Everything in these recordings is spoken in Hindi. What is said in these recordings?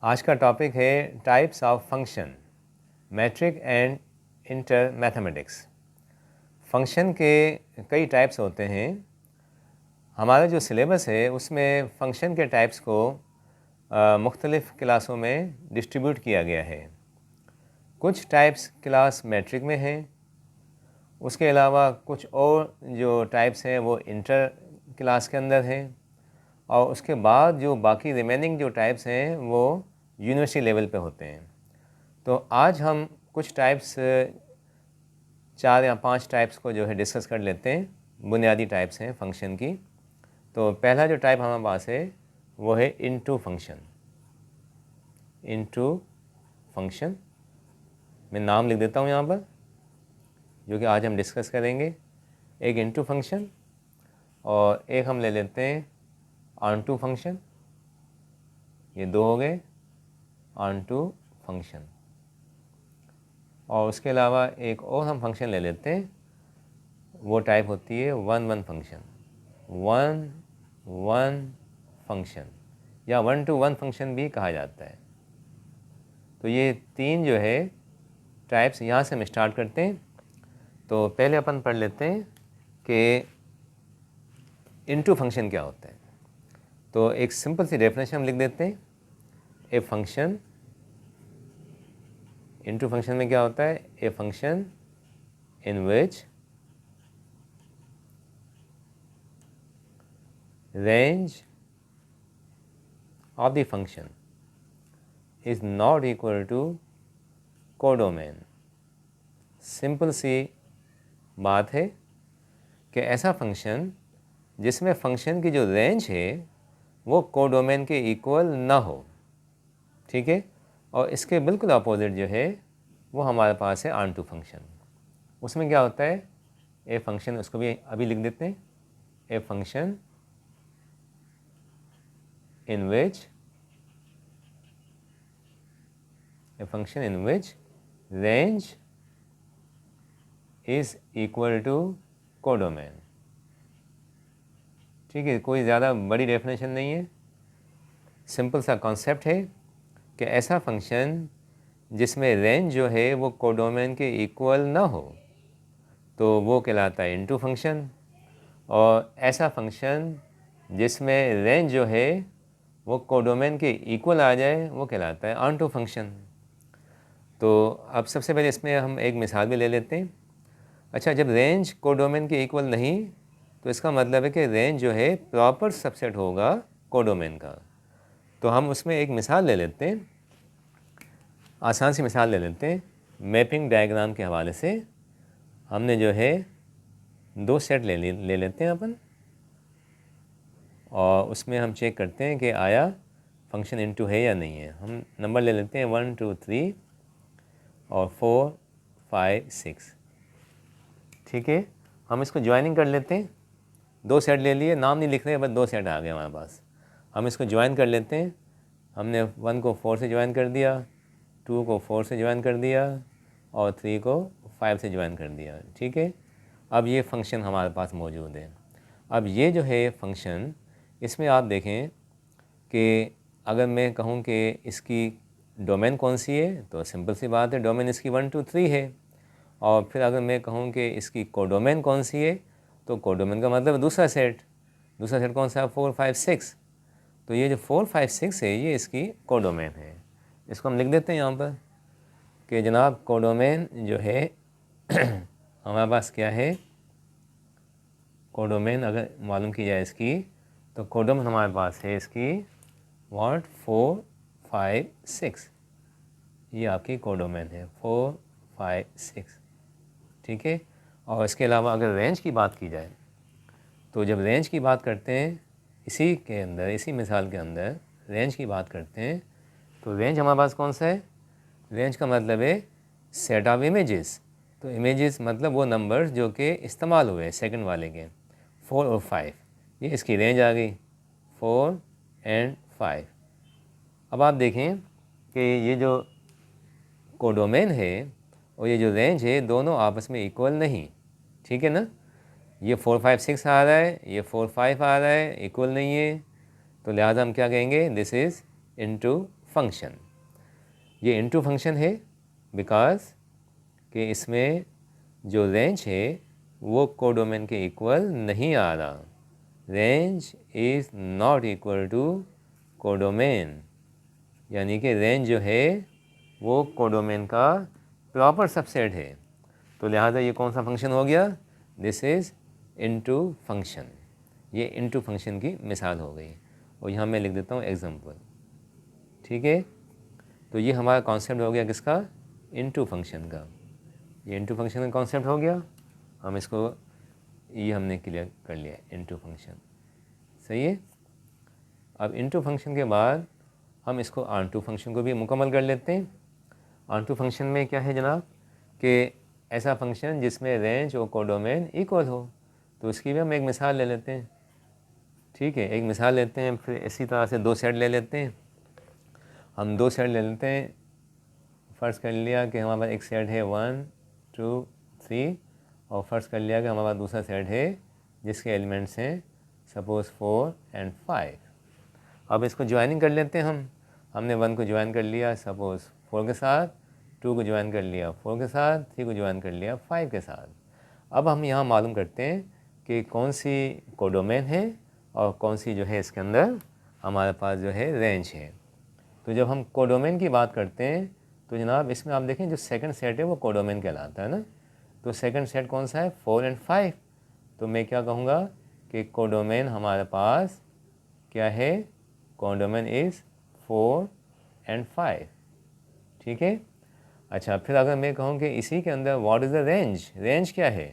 आज का टॉपिक है types of function, matric and inter mathematics. Function के कई टाइप्स होते हैं। हमारा जो सिलेबस है उसमें फंक्शन के टाइप्स को मुख्तलिफ़ क्लासों में डिस्ट्रीब्यूट किया गया है। कुछ टाइप्स क्लास मैट्रिक में हैं, उसके अलावा कुछ और जो टाइप्स हैं वो इंटर क्लास के अंदर हैं, और उसके बाद जो बाकी रिमेनिंग जो टाइप्स हैं वो यूनिवर्सिटी लेवल पे होते हैं। तो आज हम कुछ टाइप्स 4 या 5 टाइप्स को जो है डिस्कस कर लेते हैं। बुनियादी टाइप्स हैं फंक्शन की। तो पहला जो टाइप हमारे पास है वो है इनटू फंक्शन। इनटू फंक्शन मैं नाम लिख देता हूँ यहाँ पर, जो कि आज हम डिस्कस करेंगे। एक इनटू फंक्शन और एक हम ले लेते हैं ऑनटू फंक्शन। ये दो हो गए ऑनटू फंक्शन। और उसके अलावा एक और हम फंक्शन ले लेते हैं, वो टाइप होती है one one function. One one function या वन टू वन फंक्शन भी कहा जाता है। तो ये तीन जो है टाइप्स, यहाँ से हम स्टार्ट करते हैं। तो पहले अपन पढ़ लेते हैं कि इनटू फंक्शन क्या होता है। तो एक सिंपल सी डेफिनेशन हम लिख देते हैं। ए फंक्शन, इनटू फंक्शन में क्या होता है? A function in which range of the function is not equal to codomain. Simple सी बात है कि ऐसा फंक्शन जिसमें फंक्शन की जो रेंज है वो कोडोमेन के इक्वल ना हो, ठीक है। और इसके बिल्कुल अपोजिट जो है वो हमारे पास है ऑनटू फंक्शन। उसमें क्या होता है? ए फंक्शन, उसको भी अभी लिख देते हैं। A function in which range is equal to codomain. ठीक है, कोई ज़्यादा बड़ी डेफिनेशन नहीं है, सिंपल सा कॉन्सेप्ट है कि ऐसा फंक्शन जिसमें रेंज जो है वो कोडोमेन के इक्वल ना हो तो वो कहलाता है इनटू फंक्शन। और ऐसा फंक्शन जिसमें रेंज जो है वो कोडोमेन के इक्वल आ जाए वो कहलाता है ऑनटू फंक्शन। तो अब सबसे पहले इसमें हम एक मिसाल भी ले लेते हैं। अच्छा, जब रेंज कोडोमेन के इक्वल नहीं तो इसका मतलब है कि रेंज जो है प्रॉपर सबसेट होगा कोडोमेन का। तो हम उसमें एक मिसाल ले लेते हैं, आसान सी मिसाल ले लेते हैं। मैपिंग डायग्राम के हवाले से हमने जो है दो सेट ले लेते हैं अपन, और उसमें हम चेक करते हैं कि आया फंक्शन इनटू है या नहीं है। हम नंबर ले लेते हैं 1 2 3 और 4 5 6, ठीक है। हम इसको ज्वाइनिंग कर लेते हैं। दो सेट ले लिए, नाम नहीं लिख रहे, बस दो सेट आ गए हमारे पास। हम इसको ज्वाइन कर लेते हैं। हमने 1 को 4 से ज्वाइन कर दिया, 2 को 4 से ज्वाइन कर दिया और 3 को 5 से ज्वाइन कर दिया, ठीक है। अब ये फंक्शन हमारे पास मौजूद है। अब ये जो है फंक्शन, इसमें आप देखें कि अगर मैं कहूँ कि इसकी डोमेन कौन सी है तो सिंपल सी बात है, डोमेन इसकी 1 2 3 है। और फिर अगर मैं कहूँ कि इसकी कोडोमेन कौन सी है तो कोडोमेन का मतलब दूसरा सेट कौन सा है? 4 5 6। तो ये जो 4 5 6 है ये इसकी कोडोमेन है। इसको हम लिख देते हैं यहाँ पर कि जनाब कोडोमेन जो है हमारे पास क्या है? कोडोमेन अगर मालूम की जाए इसकी, तो कोडोमेन हमारे पास है इसकी 4 5 6। ये आपकी कोडोमेन है 4 5 6, ठीक है। और इसके अलावा अगर रेंज की बात की जाए तो जब रेंज की बात करते हैं इसी के अंदर, इसी मिसाल के अंदर रेंज की बात करते हैं तो रेंज हमारे पास कौन सा है? रेंज का मतलब है सेट ऑफ इमेजेस। तो इमेजेस मतलब वो नंबर्स जो कि इस्तेमाल हुए सेकंड वाले के, 4 और 5, ये इसकी रेंज आ गई 4 और 5। अब आप देखें कि ये जो कोडोमेन है और ये जो रेंज है दोनों आपस में इक्वल नहीं, ठीक है ना। ये 4 5 6 आ रहा है, ये 4 5 आ रहा है, इक्वल नहीं है। तो लिहाजा हम क्या कहेंगे? This is into function. ये इनटू फंक्शन है बिकॉज कि इसमें जो रेंज है वो कोडोमेन के इक्वल नहीं आ रहा। Range is not equal to codomain, यानी कि रेंज जो है वो कोडोमेन का प्रॉपर सबसेट है। तो लिहाजा ये कौन सा फंक्शन हो गया? This is into function. ये इनटू फंक्शन की मिसाल हो गई। और यहाँ मैं लिख देता हूँ एग्जांपल। ठीक है, तो ये हमारा कॉन्सेप्ट हो गया किसका? इनटू फंक्शन का। ये इनटू फंक्शन का कॉन्सेप्ट हो गया। हम इसको ये हमने क्लियर कर लिया, इनटू फंक्शन। सही है। अब इनटू फंक्शन के बाद हम इसको ऑनटू फंक्शन को भी मुकम्मल कर लेते हैं। ऑनटू फंक्शन में क्या है जनाब कि ऐसा फंक्शन जिसमें रेंज और कोडोमेन इक्वल हो। तो इसकी भी हम एक मिसाल ले लेते हैं। ठीक है, एक मिसाल लेते हैं, फिर इसी तरह से दो सेट ले लेते हैं। हम दो सेट ले लेते हैं। फ़र्ज़ कर लिया कि हमारे पास एक सेट है 1 2 3, और फ़र्ज़ कर लिया कि हमारे पास दूसरा सेट है जिसके एलिमेंट्स हैं सपोज़ 4 और 5। अब इसको ज्वाइनिंग कर लेते हैं हमने 1 को ज्वाइन कर लिया सपोज़ 4 के साथ, 2 को ज्वाइन कर लिया 4 के साथ, 3 को ज्वाइन कर लिया 5 के साथ। अब हम यहाँ मालूम करते हैं कि कौन सी कोडोमेन है और कौन सी जो है इसके अंदर हमारे पास जो है रेंज है। तो जब हम कोडोमेन की बात करते हैं तो जनाब इसमें आप देखें जो सेकंड सेट है वो कोडोमेन कहलाता है ना। तो सेकंड सेट कौन सा है? 4 और 5। तो मैं क्या कहूँगा कि कोडोमेन हमारे पास क्या है? कोडोमेन इज़ 4 और 5। ठीक है। अच्छा, फिर अगर मैं कहूँ कि इसी के अंदर what is the range, range क्या है?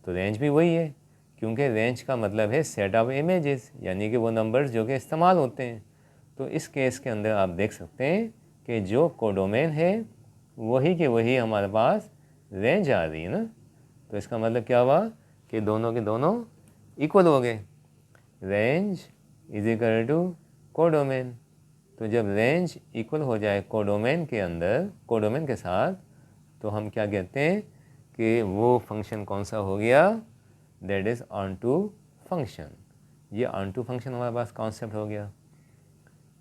तो रेंज भी वही है, क्योंकि रेंज का मतलब है सेट ऑफ इमेजेस, यानी कि वो नंबर्स जो कि इस्तेमाल होते हैं। तो इस केस के अंदर आप देख सकते हैं कि जो कोडोमेन है वही के वही हमारे पास रेंज आ रही है ना। तो इसका मतलब क्या हुआ कि दोनों के दोनों इक्वल हो गए। Range is equal to codomain. तो जब रेंज इक्वल हो जाए कोडोमेन के अंदर, कोडोमेन के साथ, तो हम क्या कहते हैं कि वो फंक्शन कौन सा हो गया? That is onto function. ये ऑनटू फंक्शन हमारे पास कॉन्सेप्ट हो गया।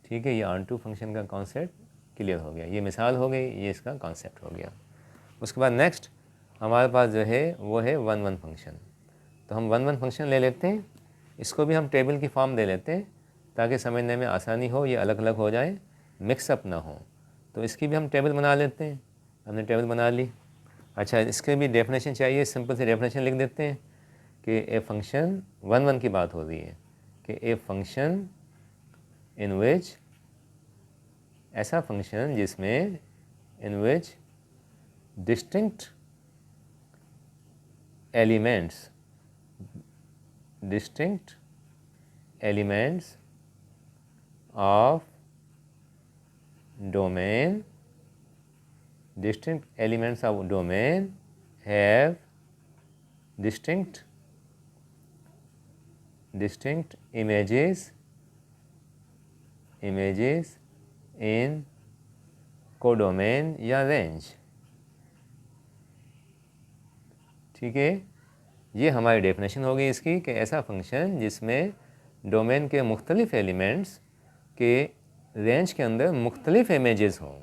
ठीक है, ये ऑनटू फंक्शन का कॉन्सेप्ट क्लियर हो गया। ये मिसाल हो गई, ये इसका कॉन्सेप्ट हो गया। उसके बाद नेक्स्ट हमारे पास जो है वो है 1 1 फंक्शन। तो हम 1 1 फंक्शन ले लेते हैं। इसको भी हम टेबल की फॉर्म दे लेते हैं ताकि समझने में आसानी हो, ये अलग अलग हो जाए, मिक्सअप ना हो। तो इसकी भी हम टेबल बना लेते हैं। हमने टेबल बना ली। अच्छा, इसके भी डेफिनेशन चाहिए, सिंपल से डेफिनेशन लिख देते हैं कि ए फंक्शन 1 1 की बात हो रही है कि ए फंक्शन इन विच, ऐसा फंक्शन जिसमें in which distinct elements of domain, distinct elements of domain have distinct images in codomain या रेंज। ठीक है, ये हमारी डेफिनेशन हो गई इसकी कि ऐसा फंक्शन जिसमें डोमेन के मुख्तलिफ एलिमेंट्स के रेंज के अंदर मुख्तलिफ इमेजेस हों।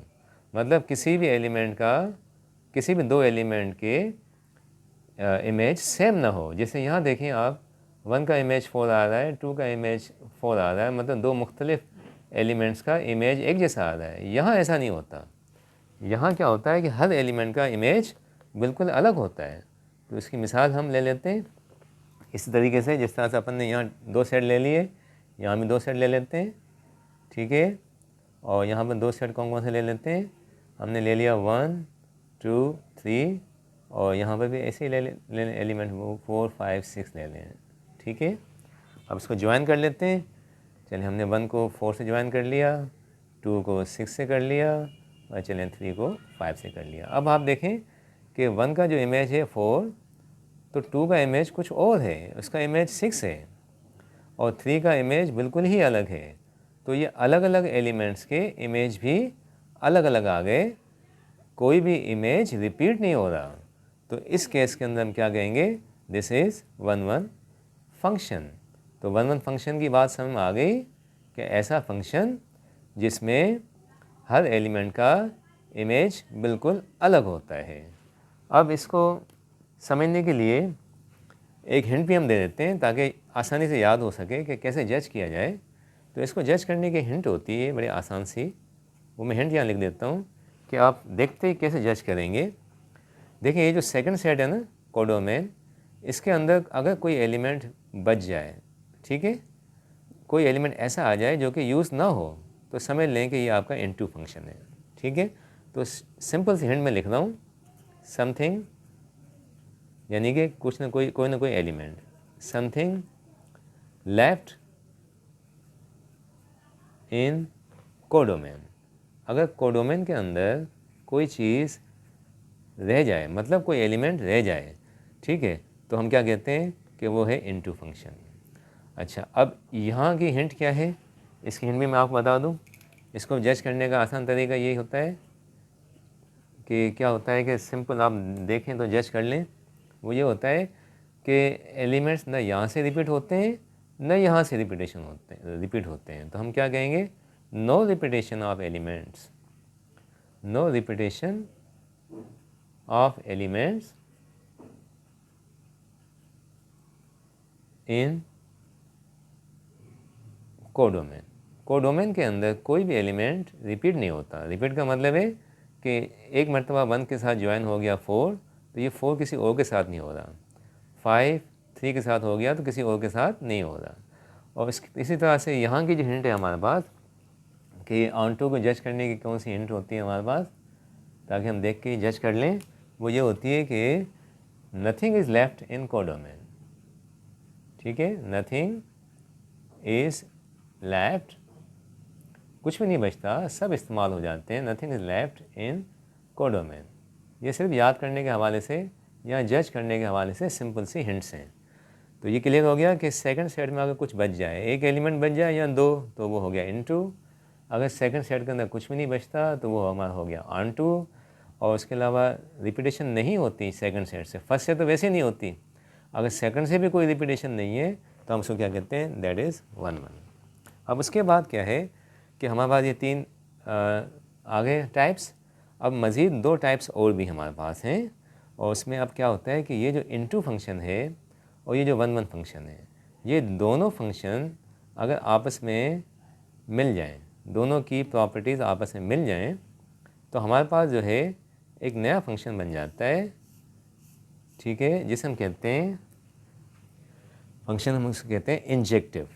मतलब किसी भी एलिमेंट का, किसी भी दो एलिमेंट के इमेज सेम ना हो। जैसे यहाँ देखें आप, 1 का इमेज 4 आ रहा है, 2 का इमेज 4 आ रहा है, मतलब दो मुख्तलिफ एलिमेंट्स का इमेज एक जैसा आ रहा है। यहाँ ऐसा नहीं होता। यहाँ क्या होता है कि हर एलिमेंट का इमेज बिल्कुल अलग होता है। तो इसकी मिसाल हम ले लेते हैं इसी तरीके से, जिस तरह से अपन ने यहाँ 2 सेट ले लिए, यहाँ भी 2 सेट ले लेते हैं। ठीक है, और यहाँ पर 2 सेट कौन कौन से ले लेते हैं? हमने ले लिया 1 2 3, और यहाँ पर भी ऐसे ही ले एलिमेंट 4 5 6 ले लें। ठीक है, अब इसको ज्वाइन कर लेते हैं। चलिए, हमने 1 को 4 से ज्वाइन कर लिया, 2 को 6 से कर लिया, और चलें 3 को 5 से कर लिया। अब आप देखें कि 1 का जो इमेज है 4, तो 2 का इमेज कुछ और है, उसका इमेज 6 है, और 3 का इमेज बिल्कुल ही अलग है। तो ये अलग अलग एलिमेंट्स के इमेज भी अलग अलग आ गए, कोई भी इमेज रिपीट नहीं हो रहा। तो इस केस के अंदर हम क्या कहेंगे? This is 1 1 function. तो 1 1 फंक्शन की बात समझ में आ गई कि ऐसा फंक्शन जिसमें हर एलिमेंट का इमेज बिल्कुल अलग होता है। अब इसको समझने के लिए एक हिंट भी हम दे देते हैं ताकि आसानी से याद हो सके कि कैसे जज किया जाए। तो इसको जज करने की हिंट होती है बड़ी आसान सी, वो मैं हिंट यहाँ लिख देता हूँ कि आप देखते ही कैसे जज करेंगे। देखिए ये जो सेकंड सेट है ना कोडोमेन, इसके अंदर अगर कोई एलिमेंट बच जाए, ठीक है, कोई एलिमेंट ऐसा आ जाए जो कि यूज़ ना हो, तो समझ लें कि ये आपका इनटू फंक्शन है। ठीक है, तो सिंपल सी हिंट में लिख रहा हूँ, समथिंग यानी कि कुछ ना कोई element, something left in codomain. अगर कोडोमेन के अंदर कोई चीज़ रह जाए, मतलब कोई एलिमेंट रह जाए, ठीक है, तो हम क्या कहते हैं कि वो है इनटू फंक्शन। अच्छा, अब यहाँ की हिंट क्या है, इसकी हिंट भी मैं आपको बता दूँ। इसको जज करने का आसान तरीका यही होता है कि क्या होता है कि सिंपल आप देखें तो जज कर लें। वो ये होता है कि एलिमेंट्स न यहाँ से रिपीट होते हैं न यहाँ से रिपीट होते हैं। तो हम क्या कहेंगे, no repetition of elements, no repetition of elements in codomain. Codomain के अंदर कोई भी एलिमेंट रिपीट नहीं होता। रिपीट का मतलब है कि एक मरतबा 1 के साथ ज्वाइन हो गया 4, तो ये 4 किसी और के साथ नहीं हो रहा। 5 3 के साथ हो गया तो किसी और के साथ नहीं हो रहा। और इसी तरह से यहाँ की जो हिंट है हमारे पास कि ऑन्टो को जज करने की कौन सी हिंट होती है हमारे पास, ताकि हम देख के जज कर लें, वो ये होती है कि nothing is left in codomain. ठीक है, नथिंग इज़ लेफ्ट, कुछ भी नहीं बचता, सब इस्तेमाल हो जाते हैं। Nothing is left in codomain. ये सिर्फ याद करने के हवाले से या जज करने के हवाले से सिंपल सी हिंट्स हैं। तो ये क्लियर हो गया कि सेकंड सेट में अगर कुछ बच जाए, एक एलिमेंट बच जाए या 2, तो वो हो गया इनटू। अगर सेकंड सेट के अंदर कुछ भी नहीं बचता तो वो हमारा हो गया ऑनटू। और उसके अलावा रिपीटेशन नहीं होती सेकंड सेट से, फर्स्ट से तो वैसे नहीं होती। अगर सेकंड से भी कोई रिपीटेशन नहीं है तो हम उसको क्या कहते हैं, दैट इज़ 1 1। अब उसके बाद क्या है कि हमारे पास ये 3 आगे टाइप्स। अब मज़ीद 2 टाइप्स और भी हमारे पास हैं। और उसमें अब क्या होता है कि ये जो इनटू फंक्शन है और ये जो 1 1 फंक्शन है, ये दोनों फंक्शन अगर आपस में मिल जाएं, दोनों की प्रॉपर्टीज़ आपस में मिल जाएं, तो हमारे पास जो है एक नया फंक्शन बन जाता है। ठीक है, जिसे हम कहते हैं फंक्शन, हम उसको कहते हैं इंजेक्टिव।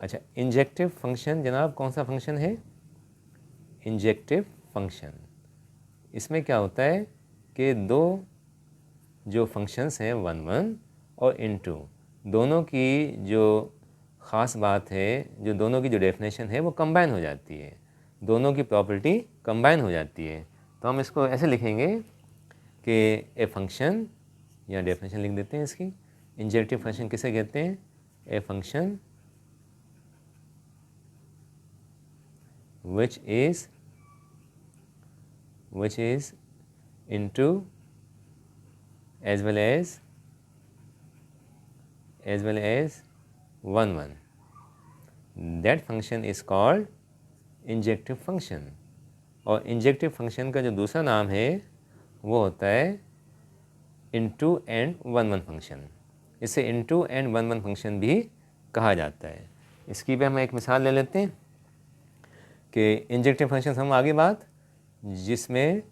अच्छा, इंजेक्टिव फंक्शन जनाब कौन सा फंक्शन है, इंजेक्टिव फंक्शन। इसमें क्या होता है कि 2 जो फंक्शंस हैं 1 1 और इनटू, दोनों की जो ख़ास बात है, जो दोनों की जो डेफिनेशन है वो कंबाइन हो जाती है, दोनों की प्रॉपर्टी कंबाइन हो जाती है। तो हम इसको ऐसे लिखेंगे कि ए फंक्शन, या डेफिनेशन लिख देते हैं इसकी, इंजेक्टिव फंक्शन किसे कहते हैं, a function which is into as well as 1 1, that function is called injective function. और इंजेक्टिव फंक्शन का जो दूसरा नाम है वो होता है इनटू एंड 1 1 फंक्शन। इसे इनटू एंड 1 1 फंक्शन भी कहा जाता है। इसकी भी हम एक मिसाल ले लेते हैं कि इंजेक्टिव फंक्शन हम आगे बात, जिसमें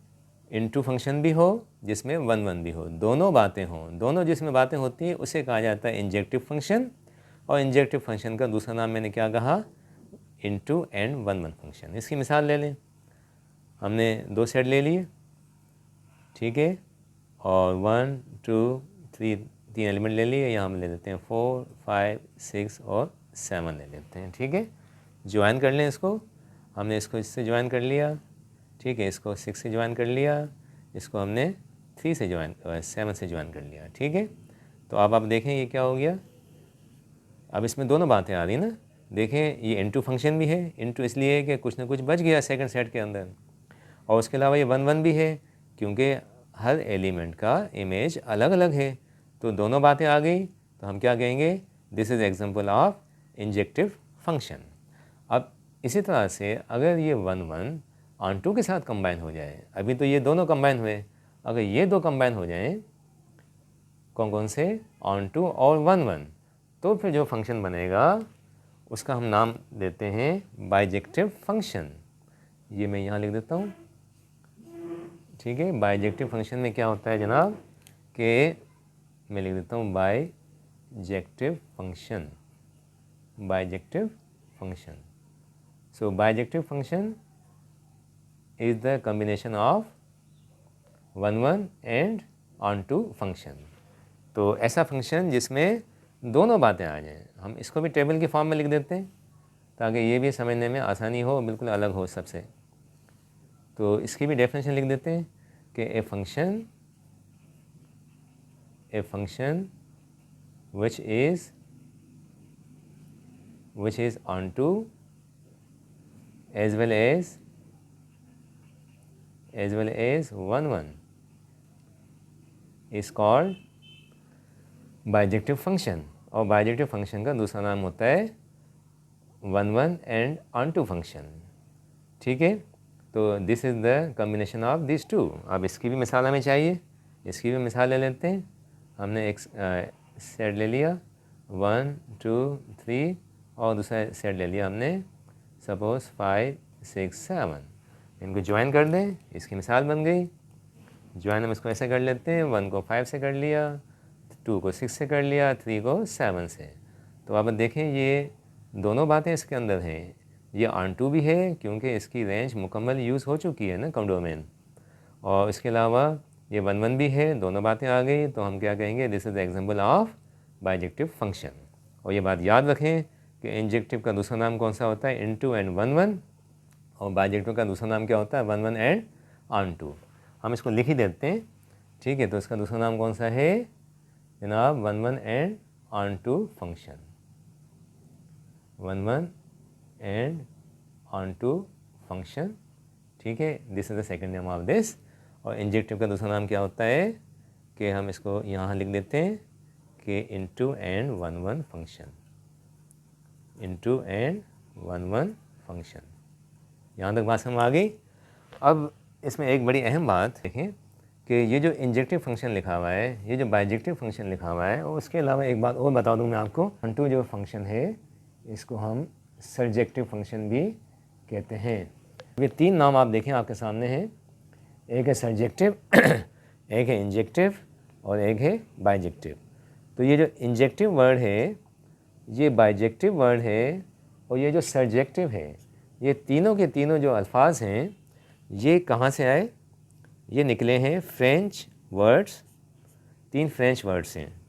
इनटू फंक्शन भी हो, जिसमें 1 1 भी हो, दोनों बातें हों, दोनों जिसमें बातें होती हैं उसे कहा जाता है इंजेक्टिव फंक्शन। और इंजेक्टिव फंक्शन का दूसरा नाम मैंने क्या कहा, इनटू एंड 1 1 फंक्शन। इसकी मिसाल ले लें, हमने 2 सेट ले लिए, ठीक है, और 1 2 3 3 एलिमेंट ले लिए, यहाँ हम ले लेते हैं 4 5 6 और 7 ले लेते हैं। ठीक है, ज्वाइन कर लें इसको, हमने इसको इससे ज्वाइन कर लिया, ठीक है, इसको 6 से ज्वाइन कर लिया, इसको हमने 3 से ज्वाइन 7 से ज्वाइन कर लिया। ठीक है, तो अब आप देखें ये क्या हो गया, अब इसमें दोनों बातें आ रही ना। देखें ये इनटू फंक्शन भी है, इनटू इसलिए कि कुछ ना कुछ बच गया सेकंड सेट के अंदर, और उसके अलावा ये 1 1 भी है क्योंकि हर एलिमेंट का इमेज अलग अलग है। तो दोनों बातें आ गई, तो हम क्या कहेंगे, this is example of injective function. अब इसी तरह से अगर ये 1 1 ऑन टू के साथ कंबाइन हो जाए। अभी तो ये दोनों कंबाइन हुए, अगर ये दो कंबाइन हो जाएं कौन कौन से, ऑन टू और वन वन, तो फिर जो फंक्शन बनेगा उसका हम नाम देते हैं बाइजेक्टिव फंक्शन। ये मैं यहाँ लिख देता हूँ, ठीक है। बाइजेक्टिव फंक्शन में क्या होता है जनाब कि मैं लिख देता हूँ bijective function, bijective function. So bijective function is the combination of one one and onto function. तो ऐसा फंक्शन जिसमें दोनों बातें आ जाएं। हम इसको भी टेबल की फॉर्म में लिख देते हैं ताकि ये भी समझने में आसानी हो, बिल्कुल अलग हो सबसे। तो इसकी भी डेफिनेशन लिख देते हैं कि a function which is onto as well as one one is called bijective function. और बाइजेक्टिव फंक्शन का दूसरा नाम होता है one one and onto function, ठीक है। तो this is the combination of this two. अब इसकी भी मिसाल हमें चाहिए, इसकी भी मिसाल ले लेते हैं। हमने एक सेट ले लिया 1 2 3 और दूसरा सेट ले लिया हमने सपोज 5 6 7। इनको ज्वाइन कर दें, इसकी मिसाल बन गई। ज्वाइन हम इसको ऐसे कर लेते हैं, 1 को 5 से कर लिया, 2 को 6 से कर लिया, 3 को 7 से। तो अब देखें ये दोनों बातें इसके अंदर हैं। ये ऑन टू भी है क्योंकि इसकी रेंज मुकम्मल यूज़ हो चुकी है ना कोडोमेन, और इसके अलावा ये वन वन भी है, दोनों बातें आ गई। तो हम क्या कहेंगे, this is the example of bijective function. और ये बात याद रखें कि इंजेक्टिव का दूसरा नाम कौन सा होता है, इनटू एंड वन वन, और बाइजेक्टिव का दूसरा नाम क्या होता है, one one and onto. हम इसको लिख ही देते हैं, ठीक है। तो इसका दूसरा नाम कौन सा है जनाब, one one and onto function, one one and onto function, ठीक है। This is the second name of this. और इंजेक्टिव का दूसरा नाम क्या होता है कि हम इसको यहाँ लिख देते हैं कि into and one one function, into and one one function. यहाँ तक बात समझ आ गई। अब इसमें एक बड़ी अहम बात देखें कि ये जो इंजेक्टिव फंक्शन लिखा हुआ है, ये जो बाइजेक्टिव फंक्शन लिखा हुआ है, और उसके अलावा एक बात और बता दूँ मैं आपको, इनटू जो फंक्शन है इसको हम सर्जेक्टिव फंक्शन भी कहते हैं। ये तीन नाम आप देखें आपके सामने हैं, एक है सर्जेक्टिव एक है इंजेक्टिव और एक है बाइजेक्टिव। तो ये जो इंजेक्टिव वर्ड है, ये बाइजेक्टिव वर्ड है, और ये जो सर्जेक्टिव है, ये तीनों के तीनों जो अल्फाज हैं ये कहाँ से आए, ये निकले हैं फ्रेंच वर्ड्स। तीन फ्रेंच वर्ड्स हैं,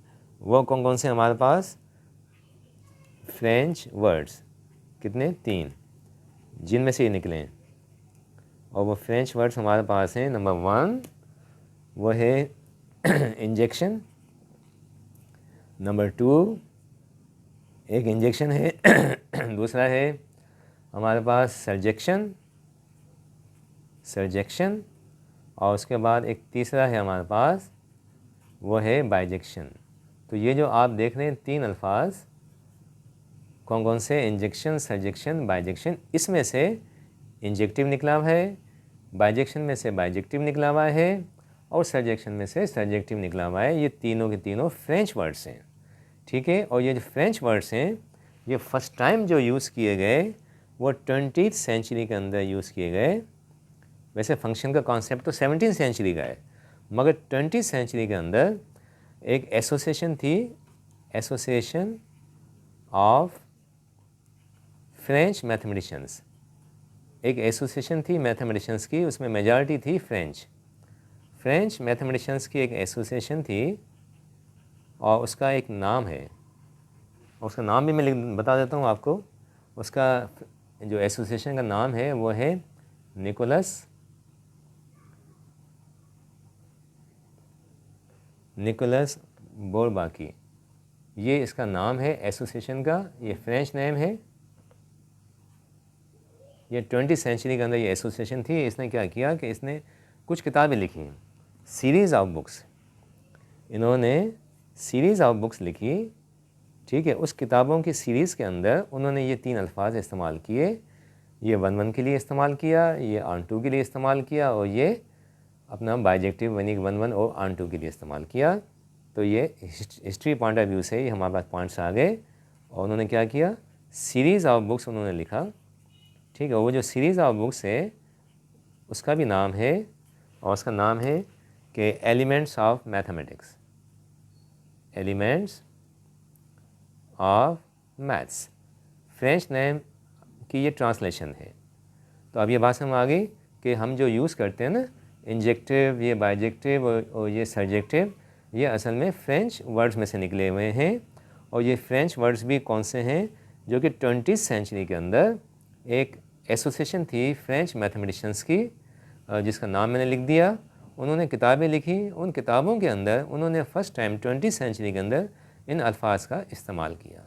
वो कौन कौन से हमारे पास, फ्रेंच वर्ड्स कितने, तीन, जिनमें से ये निकले हैं। और वो फ्रेंच वर्ड्स हमारे पास हैं, नंबर 1 वो है इंजेक्शन, नंबर 2 एक इंजेक्शन है दूसरा है हमारे पास सर्जेक्शन, और उसके बाद एक तीसरा है हमारे पास, वो है बाइजेक्शन। तो ये जो आप देख रहे हैं तीन अल्फाज कौन कौन से, इंजेक्शन, सर्जेक्शन, बाइजेक्शन, इसमें से इंजेक्टिव निकला हुआ है, बाइजेक्शन में से बाइजेक्टिव निकला हुआ है, और सर्जेक्शन में से सर्जेक्टिव निकला हुआ है। ये तीनों के तीनों फ्रेंच वर्ड्स हैं, ठीक है। और ये जो फ्रेंच वर्ड्स हैं ये फर्स्ट टाइम जो यूज़ किए गए वो 20th सेंचुरी के अंदर यूज़ किए गए। वैसे फंक्शन का कॉन्सेप्ट तो 17th सेंचुरी का है, मगर 20th सेंचुरी के अंदर एक एसोसिएशन थी, एसोसिएशन ऑफ फ्रेंच मैथमेटिशियंस, एक एसोसिएशन थी मैथमेटिशियंस की, उसमें मेजॉरिटी थी फ्रेंच मैथमेटिशियंस की एक एसोसिएशन थी, और उसका एक नाम है, उसका नाम भी मैं बता देता हूँ आपको। उसका जो एसोसिएशन का नाम है वो है निकोलस बोरबाकी, ये इसका नाम है एसोसिएशन का, ये फ्रेंच नेम है। ये 20th सेंचुरी के अंदर ये एसोसिएशन थी। इसने क्या किया कि इसने कुछ किताबें लिखी, सीरीज़ ऑफ बुक्स, इन्होंने सीरीज़ ऑफ बुक्स लिखी, ठीक है। उस किताबों की सीरीज़ के अंदर उन्होंने ये तीन अल्फाज इस्तेमाल किए ये 1-1 के लिए इस्तेमाल किया, ये ऑन टू के लिए इस्तेमाल किया, और ये अपना बायजेक्टिव मीनिंग 1-1 और ऑन टू के लिए इस्तेमाल किया। तो ये हिस्ट्री पॉइंट ऑफ व्यू से ही हमारे पास पॉइंट्स आ गए। और उन्होंने क्या किया, सीरीज़ ऑफ बुक्स उन्होंने लिखा, ठीक है। वो जो सीरीज़ ऑफ बुक्स है उसका भी नाम है, और उसका नाम है कि elements of mathematics, elements of maths. French name की ये ट्रांसलेशन है। तो अब ये बात समझ आ गई कि हम जो यूज़ करते हैं ना, इंजेक्टिव, ये बायजेक्टिव और ये सर्जेक्टिव, ये असल में फ्रेंच वर्ड्स में से निकले हुए हैं। और ये फ्रेंच वर्ड्स भी कौन से हैं, जो कि 20वीं सेंचुरी के अंदर एक एसोसिएशन थी फ्रेंच मैथमेटिशियंस की, जिसका नाम मैंने लिख दिया। उन्होंने किताबें लिखी, उन किताबों के अंदर उन्होंने फ़र्स्ट टाइम 20वीं सेंचुरी के अंदर इन अल्फाज का इस्तेमाल किया।